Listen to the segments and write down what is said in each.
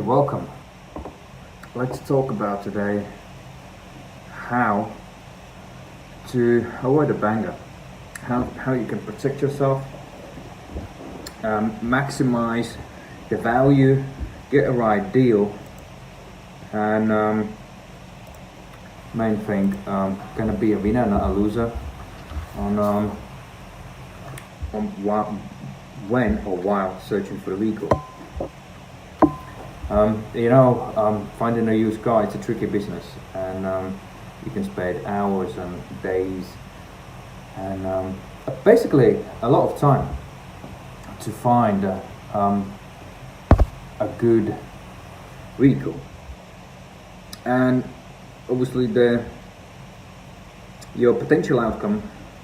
welcome. Let's talk about today how to avoid a banger, how you can protect yourself, maximize the value, get a right deal, and main thing, gonna be a winner, not a loser on when or while searching for a vehicle. Finding a used car, it's a tricky business, and you can spend hours and days and basically a lot of time to find a good vehicle. And obviously your potential outcome,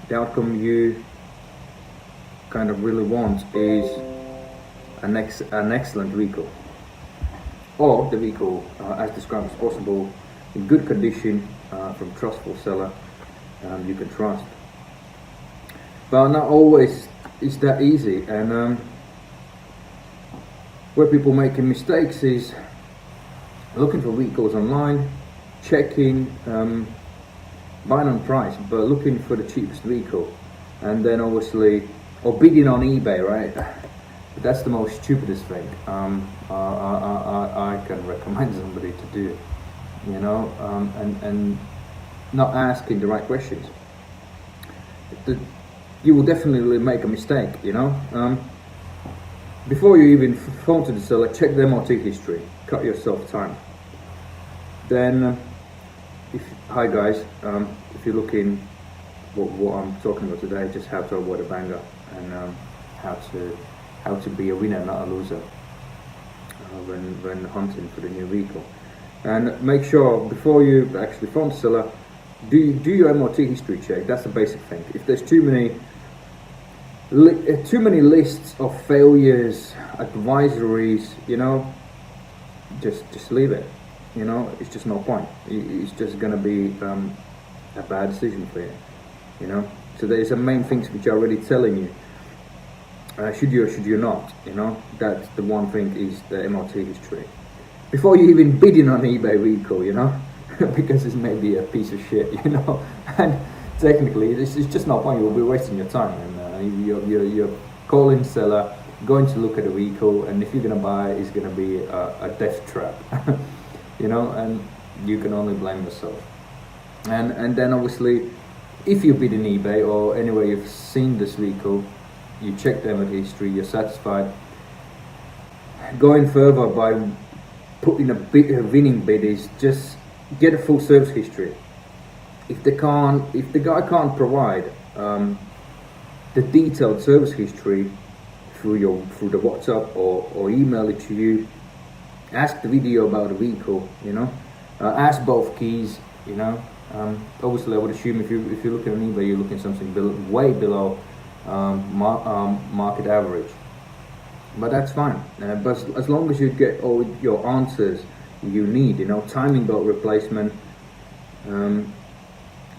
the outcome you kind of really want, is an excellent vehicle, or the vehicle as described as possible, in good condition, from trustful seller you can trust. But not always is that easy, and where people making mistakes is looking for vehicles online, checking, buying on price, but looking for the cheapest vehicle, and then obviously, or bidding on eBay, right? That's the most stupidest thing I can recommend somebody to do, and not asking the right questions. You will definitely make a mistake, Before you even phone to the seller, check the MOT history, cut yourself time. Then, hi guys, if you're looking what I'm talking about today, just how to avoid a banger, and how to be a winner, not a loser, when hunting for the new vehicle. And make sure before you actually phone the seller, do your MOT history check. That's the basic thing. If there's too many lists of failures, advisories, just leave it. It's just no point. It's just gonna be a bad decision for you. So there's some main things which are already telling you. Should you or should you not? That's the one thing, is the MOT history. Before you even bidding on eBay vehicle, because it's maybe a piece of shit, and technically it's just no point. You'll be wasting your time, and you're calling seller, going to look at a vehicle, and if you're gonna buy, it's gonna be a death trap, and you can only blame yourself. And then obviously, if you bid in eBay or anywhere you've seen this vehicle, you check the MOT history, you're satisfied. Going further by putting a winning bid is just get a full service history. If the guy can't provide the detailed service history through the WhatsApp or email it to you, ask the video about the vehicle. Ask both keys. Obviously, I would assume if you're looking on eBay, you're looking at something way below market average, but that's fine. But as long as you get all your answers you need, timing belt replacement.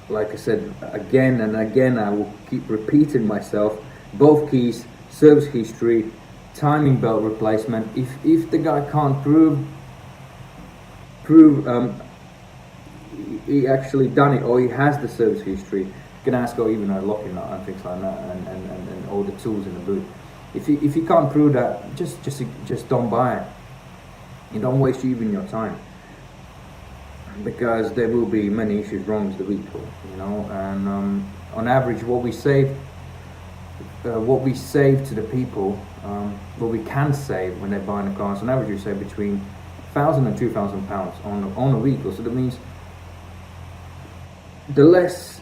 Like I said again and again, I will keep repeating myself. Both keys, service history, timing belt replacement. If the guy can't prove he actually done it, or he has the service history, you can ask, or even a locking nut and things like that, and all the tools in the boot. If you can't prove that, just don't buy it. You don't waste even your time, because there will be many issues wrong with the vehicle, and on average, what we save to the people, what we can save when they're buying a car, so on average we save between £1,000 and £2,000 on a vehicle. So that means the less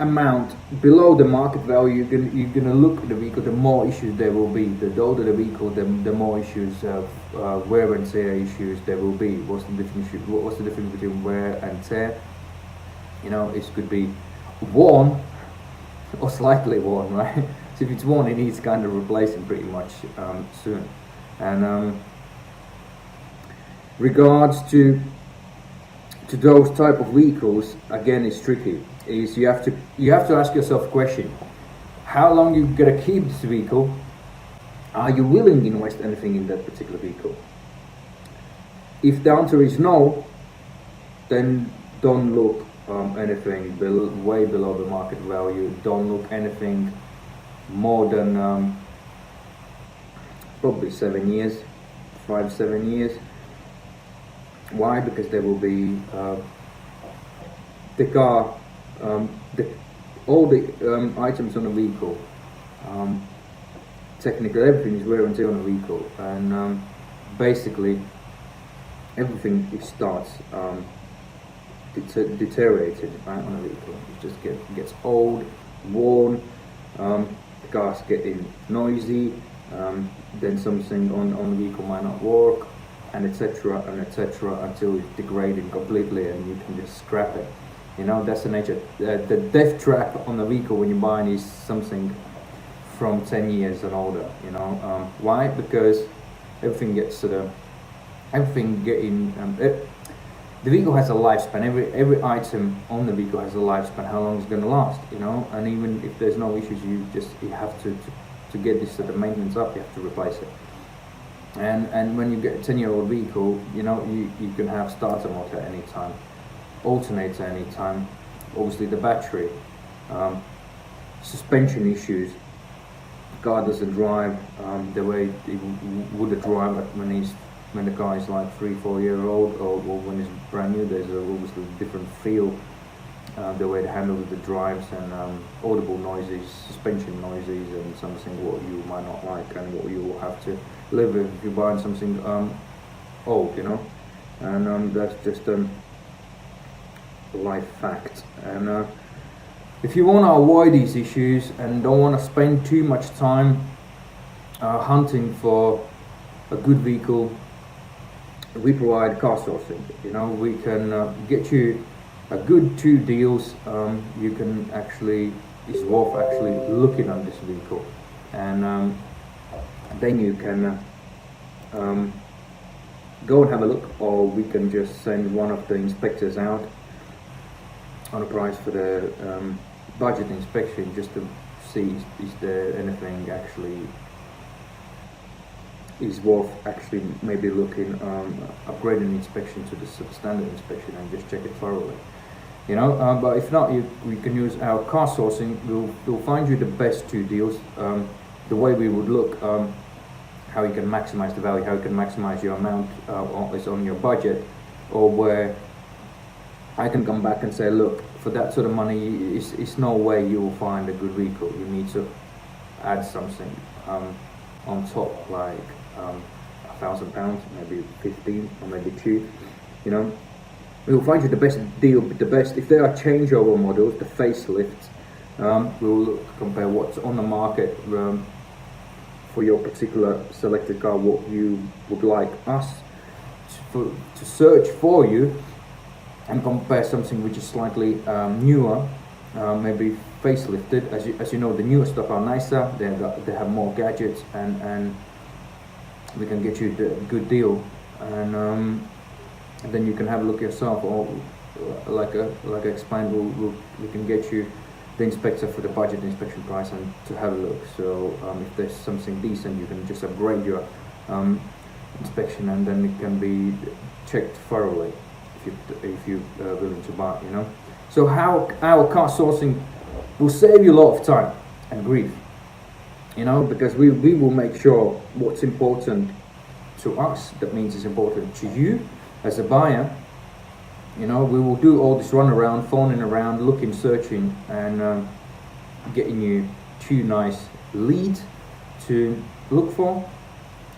amount below the market value you're gonna look at the vehicle, the more issues there will be. The older the vehicle, the more issues of wear and tear issues there will be. What's the difference between wear and tear? It could be worn or slightly worn, right? So if it's worn, it needs kind of replacing pretty much soon. And regards to those type of vehicles, again, it's tricky. Is you have to ask yourself a question: how long you gonna keep this vehicle? Are you willing to invest anything in that particular vehicle? If the answer is no, then don't look anything way below the market value. Don't look anything more than probably 7 years, 5-7 years. Why? Because there will be the car, all the items on the vehicle. Technically, everything is wear and tear on the vehicle, and basically everything starts deteriorated, right, on a vehicle. It just gets old, worn. The car's getting noisy. Then something on the vehicle might not work, and etc. until it's degraded completely, and you can just scrap it. You know, that's the nature. The death trap on the vehicle when you're buying is something from 10 years and older. You know, why? Because everything gets the vehicle has a lifespan. Every item on the vehicle has a lifespan. How long it's going to last? You know, and even if there's no issues, you have to get this sort of maintenance up. You have to replace it. And when you get a 10-year-old vehicle, you know, you can have starter motor anytime, alternator anytime, obviously the battery, suspension issues. The car doesn't drive the way it would have drive when the car is like 3-4 year old, or when it's brand new. There's obviously a different feel, the way the handle the drives, and audible noises, suspension noises, and something what you might not like, and what you will have to live with if you're buying something old, you know. And that's just life fact. And if you want to avoid these issues and don't want to spend too much time hunting for a good vehicle, we provide car sourcing. You know, we can get you a good 2 deals. You can actually, it's worth actually looking at this vehicle, and then you can go and have a look, or we can just send one of the inspectors out on a price for the budget inspection, just to see is there anything actually is worth actually maybe looking upgrading inspection to the substandard inspection, and just check it thoroughly. You know, but if not, we can use our car sourcing. We'll find you the best 2 deals. The way we would look, how you can maximize the value, how you can maximize your amount is on your budget, or where I can come back and say, look, for that sort of money, it's no way you will find a good vehicle. You need to add something on top, like £1,000, maybe 15, or maybe 2. You know, we will find you the best deal, the best. If there are changeover models, the facelifts, we will compare what's on the market for your particular selected car, what you would like us to search for you, and compare something which is slightly newer, maybe facelifted. As you know, the newer stuff are nicer. They have more gadgets, and we can get you the good deal, and then you can have a look yourself. Or like I explained, we can get you the inspector for the budget inspection price and to have a look. So if there's something decent, you can just upgrade your inspection, and then it can be checked thoroughly if you're willing to buy, you know. So how our car sourcing will save you a lot of time and grief, you know, because we will make sure what's important to us, that means it's important to you as a buyer. You know, we will do all this run around, phoning around, looking, searching, and getting you 2 nice leads to look for.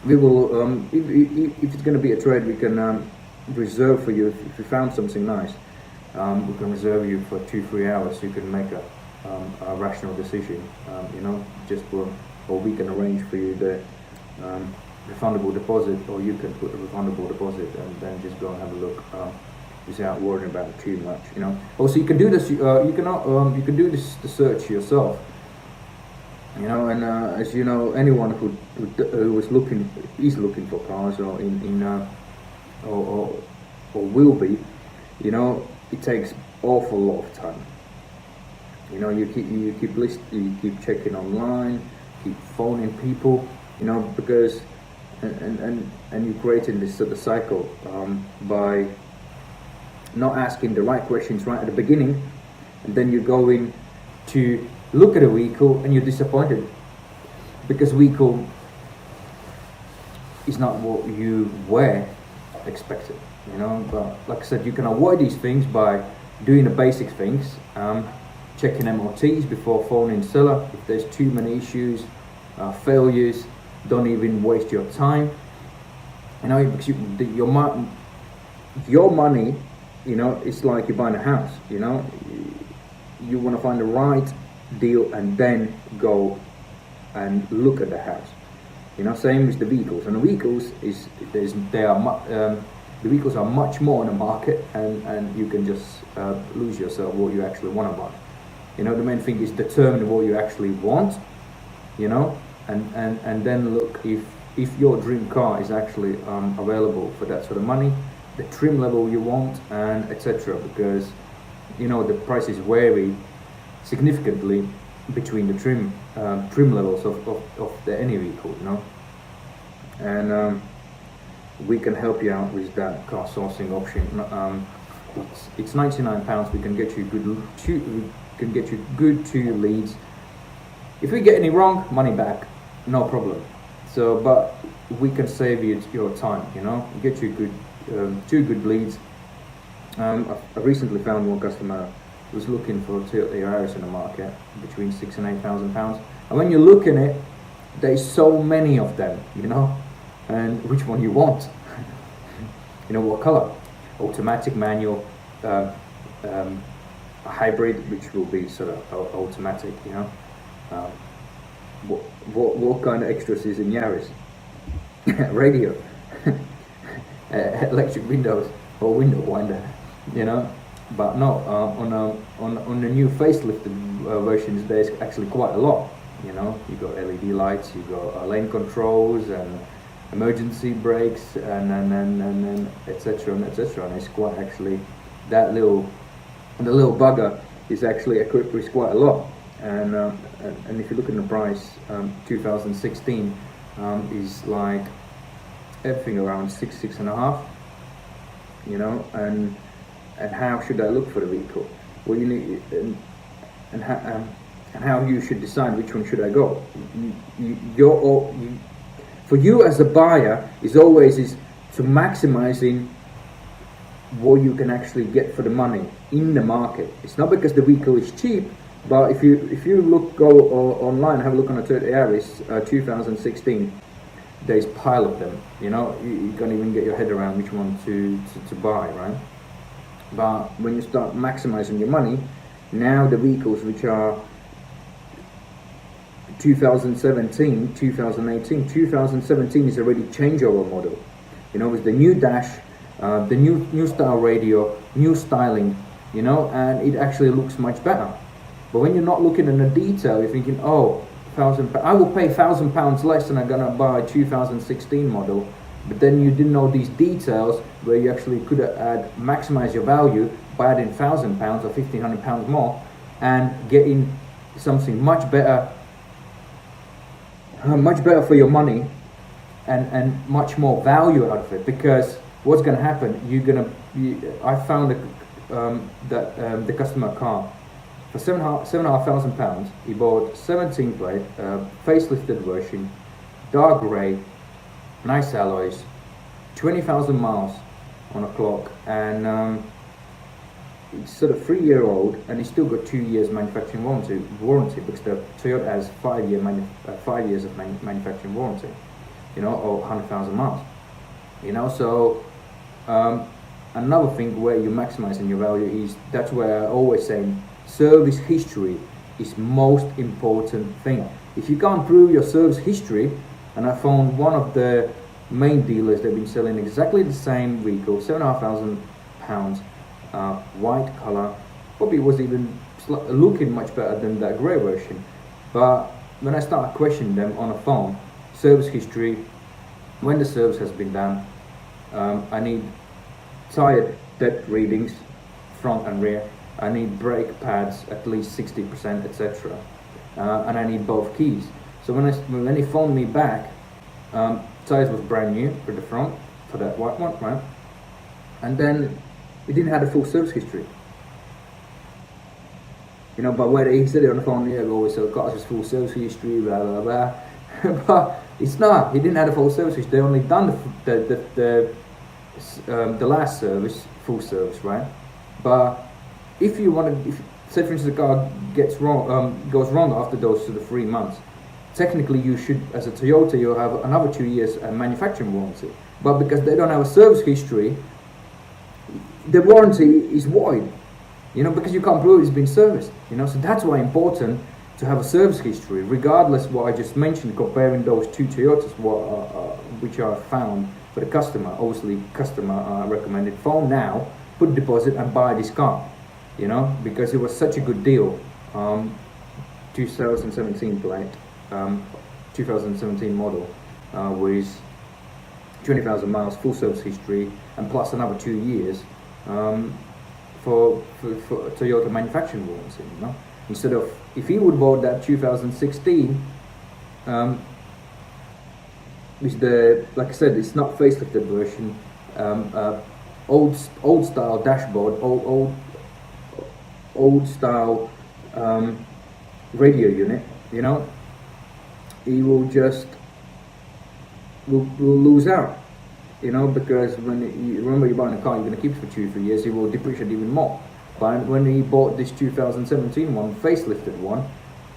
We will, if it's going to be a trade, we can reserve for you. If you found something nice, we can reserve you for 2-3 hours, so you can make a rational decision. You know, or we can arrange for you the refundable deposit, or you can put a refundable deposit and then just go and have a look without worrying about it too much. You know. Also, you can do this. You can do this the search yourself. You know, and as you know, anyone who is looking for cars, or or will be, you know, it takes awful lot of time. You know, you keep checking online, keep phoning people, you know, because and you're creating this sort of cycle by not asking the right questions right at the beginning, and then you're going to look at a vehicle and you're disappointed because vehicle is not what you were expected, you know. But like I said, you can avoid these things by doing the basic things, checking MOTs before phoning seller. If there's too many issues, failures, don't even waste your time, you know, because your money, you know, it's like you're buying a house, you know. You want to find the right deal and then go and look at the house, you know. Same with the vehicles, and the vehicles the vehicles are much more on the market, and you can just lose yourself what you actually want to buy, you know. The main thing is determine what you actually want, you know, and then look if your dream car is actually available for that sort of money, the trim level you want, and etc. Because, you know, the prices vary significantly between the trim levels of any vehicle, you know. And we can help you out with that car sourcing option. It's £99. We can get you good two leads. If we get any wrong, money back, no problem. So, but we can save you your time, you know, get you two good leads. I recently found one customer who was looking for Toyota Yaris in the market between £6,000 and £8,000. And when you look in it, there's so many of them, you know, and which one you want? You know, what color? Automatic, manual, a hybrid, which will be sort of automatic, you know. What kind of extras is in Yaris? Radio, electric windows, or window winder, you know. But no, on the new facelifted versions, there's actually quite a lot, you know. You got LED lights, you got lane controls and emergency brakes, and etc. and etc. And it's quite actually the little bugger is actually equipped with quite a lot. And if you look at the price, 2016 is like everything around six and a half, you know. And how should I look for the vehicle? Well, you need and how you should decide which one should I go. For you as a buyer is to maximizing what you can actually get for the money in the market. It's not because the vehicle is cheap, but if you go online, have a look on a Toyota Yaris 2016, there's a pile of them, you know. You can't even get your head around which one to buy, right? But when you start maximizing your money, now the vehicles which are 2017, 2018, 2017 is already changeover model, you know, with the new dash, the new style radio, new styling, you know, and it actually looks much better. But when you're not looking in the detail, you're thinking, oh, I will pay £1,000 less than I'm gonna buy a 2016 model. But then you didn't know these details where you actually could maximize your value by adding £1,000 or £1,500 more and getting something much better for your money and much more value out of it. Because what's going to happen? I found that the customer car for £7,500. He bought 17 plate, facelifted version, dark grey, nice alloys, 20,000 miles on a clock, and it's sort of 3-year-old, and he's still got 2 years manufacturing warranty because the Toyota has 5 years of manufacturing warranty, you know, or 100,000 miles, you know. So another thing where you're maximizing your value is, that's where I always say service history is most important thing. If you can't prove your service history, and I found one of the main dealers, they've been selling exactly the same vehicle, £7,500, white color, probably was even looking much better than that grey version. But when I started questioning them on the phone, service history, when the service has been done, I need tire depth readings, front and rear, I need brake pads at least 60%, etc. And I need both keys. So when he phoned me back, Tires was brand new for the front, for that white one, right? And then it didn't have a full service history. You know, but where he said it on the phone, yeah, we always sell cars with full service history, blah blah blah. But it's not. He didn't have a full service history. They only done the last service, full service, right? But if you want to, say for instance the car goes wrong after those sort of 3 months, technically you should, as a Toyota, you'll have another 2 years manufacturing warranty. But because they don't have a service history, the warranty is void. You know, because you can't prove it's been serviced. You know, so that's why it's important to have a service history, regardless what I just mentioned, comparing those two Toyotas, which are found for the customer. Obviously, customer recommended phone now, put deposit and buy this car. You know, because it was such a good deal. 2017 plate, 2017 model, with 20,000 miles, full service history, and plus another 2 years. For Toyota manufacturing warranty, you know, instead of, if he would bought that 2016, with the, like I said, it's not facelifted version, old style dashboard, old style radio unit, you know, he will just will lose out. You know, because when you remember you're buying a car, you're going to keep it for 2-3 years, it will depreciate even more. But when he bought this 2017 one, facelifted one,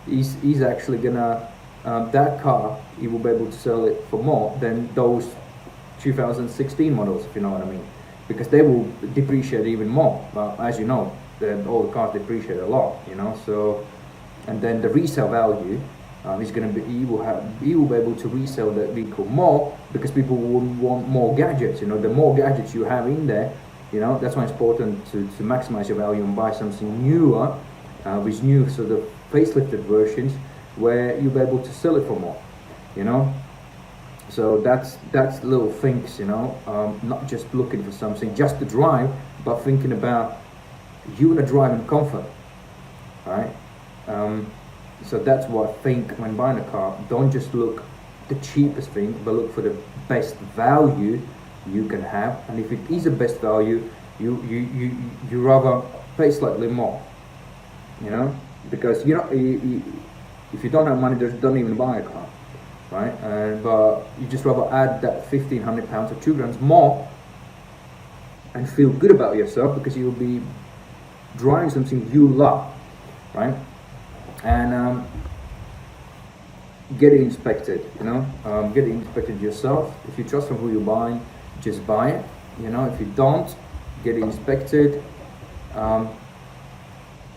he's actually gonna, that car, he will be able to sell it for more than those 2016 models, if you know what I mean. Because they will depreciate even more. But as you know, all the cars depreciate a lot, you know, so, and then the resale value, he's going to be, he will be able to resell that vehicle more, because people will want more gadgets. You know, the more gadgets you have in there, you know, that's why it's important to maximize your value and buy something newer, with new sort of facelifted versions, where you'll be able to sell it for more. You know, so that's little things. You know, not just looking for something just to drive, but thinking about you and the driving comfort, right? So that's what I think when buying a car. Don't just look the cheapest thing, but look for the best value you can have. And if it is the best value, you rather pay slightly more. You know, because you know, if you don't have money, just don't even buy a car, right? But you just rather add that £1,500 or £2,000 more, and feel good about yourself, because you'll be driving something you love, right? And get it inspected, you know, get it inspected yourself. If you trust from who you're buying, just buy it. You know, if you don't, get it inspected.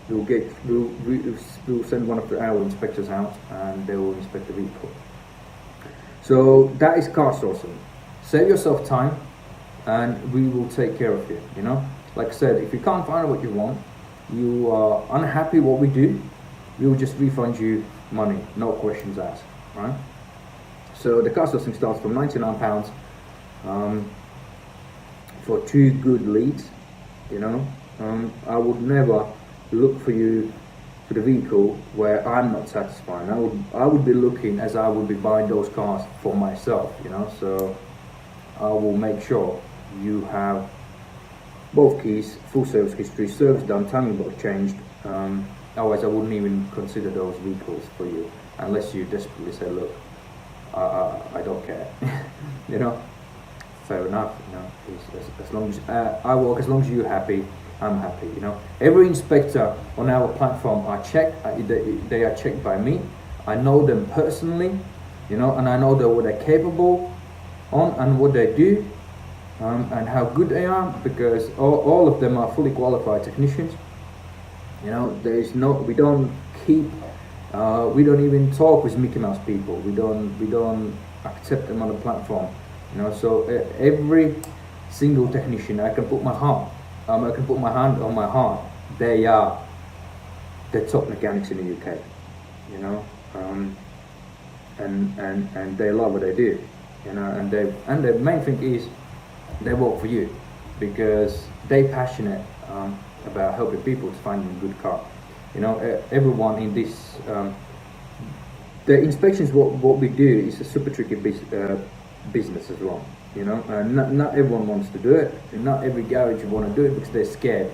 We'll send one of our inspectors out, and they will inspect the vehicle. So that is car sourcing. Save yourself time, and we will take care of you. You know, like I said, if you can't find what you want, you are unhappy what we do, we will just refund you money, no questions asked, right? So the car sourcing starts from £99 for 2 good leads. You know, I would never look for you for the vehicle where I'm not satisfied. I would be looking as I would be buying those cars for myself. You know, so I will make sure you have both keys, full service history, service done, timing box changed. Otherwise, I wouldn't even consider those vehicles for you, unless you desperately say, look, I don't care. You know, fair enough. You know, as long as I work, as long as you're happy, I'm happy. You know, every inspector on our platform are checked. They are checked by me. I know them personally. You know, and I know what they're capable on and what they do, and how good they are, because all of them are fully qualified technicians. You know, we don't even talk with Mickey Mouse people. We don't accept them on the platform. You know, so every single technician, I can put my hand on my heart. They are the top mechanics in the UK. You know, and they love what they do. You know, and the main thing is they work for you, because they're passionate about helping people to find a good car. You know, everyone in this The inspections, what we do is a super tricky business as well. You know, not everyone wants to do it, and not every garage want to do it because they're scared.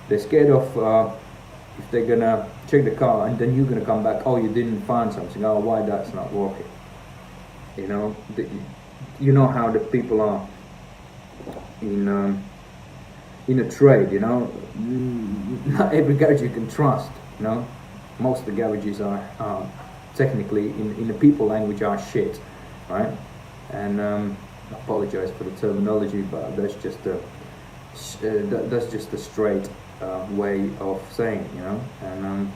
They're scared of if they're gonna check the car and then you're gonna come back, oh, you didn't find something, oh, why that's not working. You know, you know how the people are in a trade. You know, not every garage you can trust. You know, most of the garages are technically in the people language are shit, right? And I apologize for the terminology, but that's just a straight way of saying, you know. And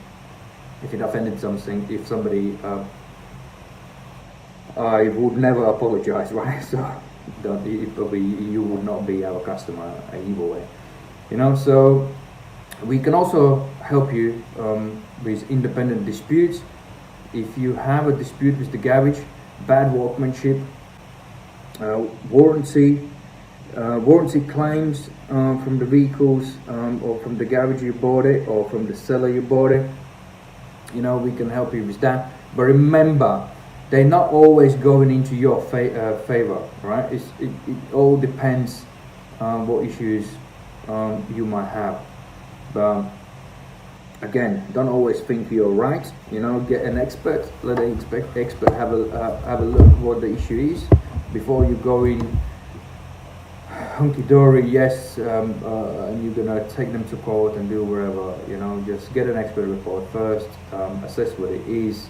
if it offended something, if somebody, I would never apologize, right? So you would not be our customer either way, you know. So we can also help you with independent disputes. If you have a dispute with the garage, bad workmanship, warranty claims from the vehicles, or from the garage you bought it, or from the seller you bought it, you know, we can help you with that. But remember, they're not always going into your favor, right? It all depends on what issues you might have. But again, don't always think you're right. You know, get an expert. Let the expert have a look what the issue is before you go in hunky dory. Yes, and you're gonna take them to court and do whatever. You know, just get an expert report first. Assess what it is,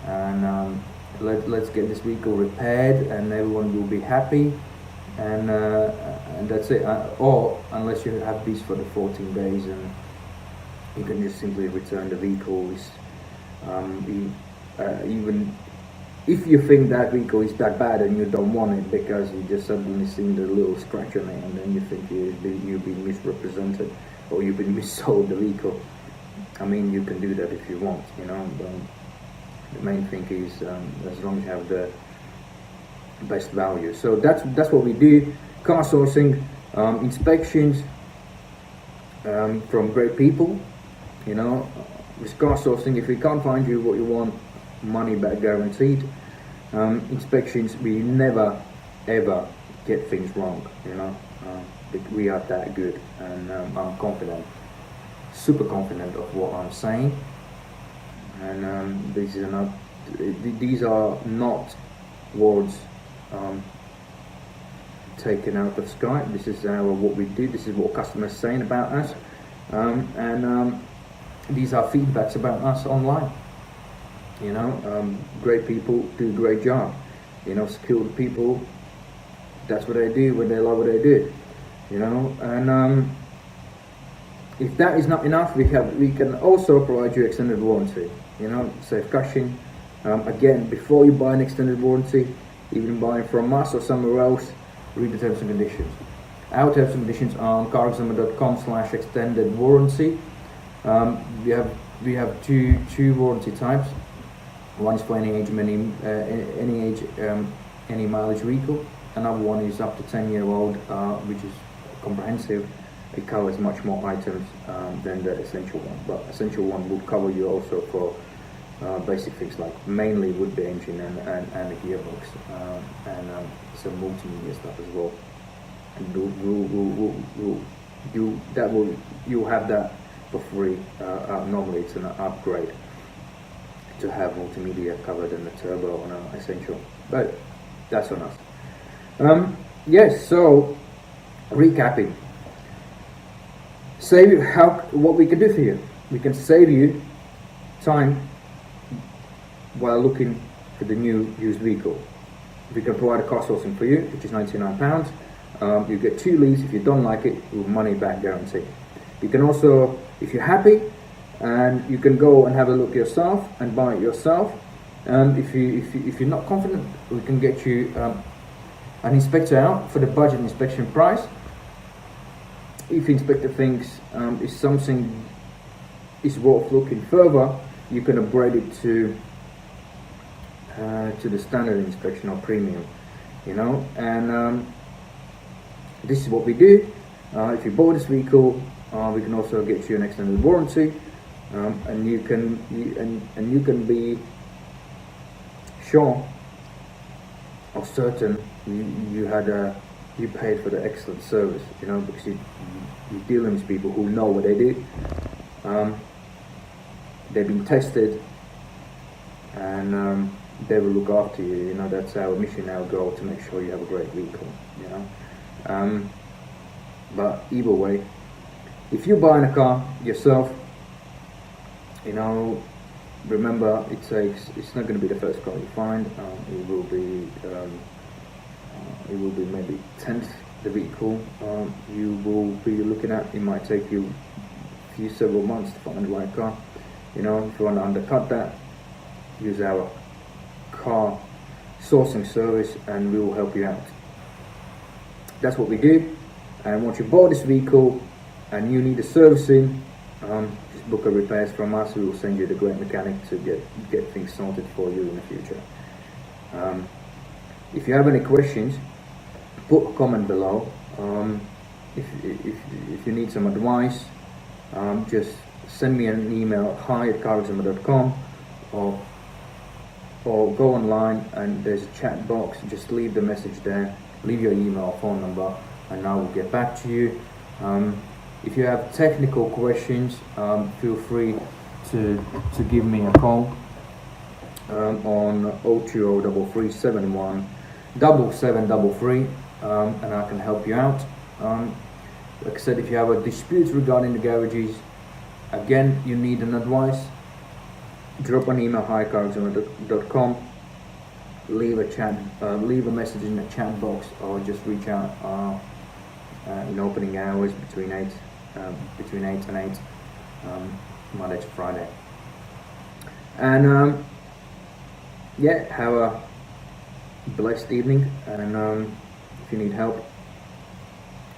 and let's get this vehicle repaired, and everyone will be happy. And that's it. Or unless you have these for the 14 days and you can just simply return the vehicles. Even if you think that vehicle is that bad and you don't want it because you just suddenly seen the little scratch on it, and then you think you've been misrepresented or you've been missold the vehicle. I mean, you can do that if you want, you know. But the main thing is as long as you have the best value. So that's what we do. Car sourcing, inspections from great people. You know, with car sourcing, if we can't find you what you want, money back guaranteed. Inspections, we never ever get things wrong. You know, we are that good, and I'm confident, super confident of what I'm saying. And these are not words taken out of sky. This is what we do. This is what customers are saying about us, and these are feedbacks about us online. You know, great people do a great job. You know, skilled people, that's what they do when they love what they do. You know, and if that is not enough, we can also provide you extended warranty. You know, safe caution. Again, before you buy an extended warranty, even buying from us or somewhere else, read the terms and conditions. Our terms and conditions are on carexaminer.com/extended warranty. We have two warranty types. One is for any age, any mileage vehicle. Another one is up to 10-year-old, which is comprehensive. It covers much more items than the essential one. But essential one would cover you also for basic things like mainly would be engine and a gearbox, and some multimedia stuff as well. And you'll have that for free. Normally it's an upgrade to have multimedia covered in the turbo on an essential, but that's on us. Yes, so recapping. What we can do for you. We can save you time while looking for the new used vehicle. We can provide a car sourcing for you, which is £99. You get 2 leads. If you don't like it, with money back guarantee. You can also, if you're happy, and you can go and have a look yourself and buy it yourself. If you're not confident, we can get you an inspector out for the budget inspection price. If the inspector thinks is something is worth looking further, you can upgrade it to the standard inspection or premium, you know. And this is what we do. If you bought this vehicle, we can also get you an extended warranty, and you can be sure or certain you paid for the excellent service, you know, because you're dealing with people who know what they do. They've been tested, and they will look after you. You know, that's our mission, our goal, to make sure you have a great vehicle. You know, but either way, if you're buying a car yourself, you know, remember it's not going to be the first car you find. It will be maybe 10th the vehicle you will be looking at. It might take you several months to find the right car. You know, if you want to undercut that, use our car sourcing service and we will help you out. That's what we do. And once you bought this vehicle and you need a servicing, just book a repairs from us. We will send you the great mechanic to get things sorted for you in the future. If you have any questions, put a comment below. If you need some advice, just send me an email, hi@carexima.com, or go online and there's a chat box. Just leave the message there, leave your email, phone number, and I will get back to you. If you have technical questions, feel free to give me a call on 0203371 7733, and I can help you out. Like I said, if you have a dispute regarding the garages, again, you need an advice, drop an email, hi@carexima.com, leave a message in the chat box, or just reach out in opening hours between 8 and 8, Monday to Friday. And yeah, have a blessed evening, and if you need help,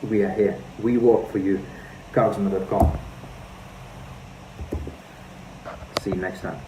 we are here. We work for you. carexima.com. See you next time.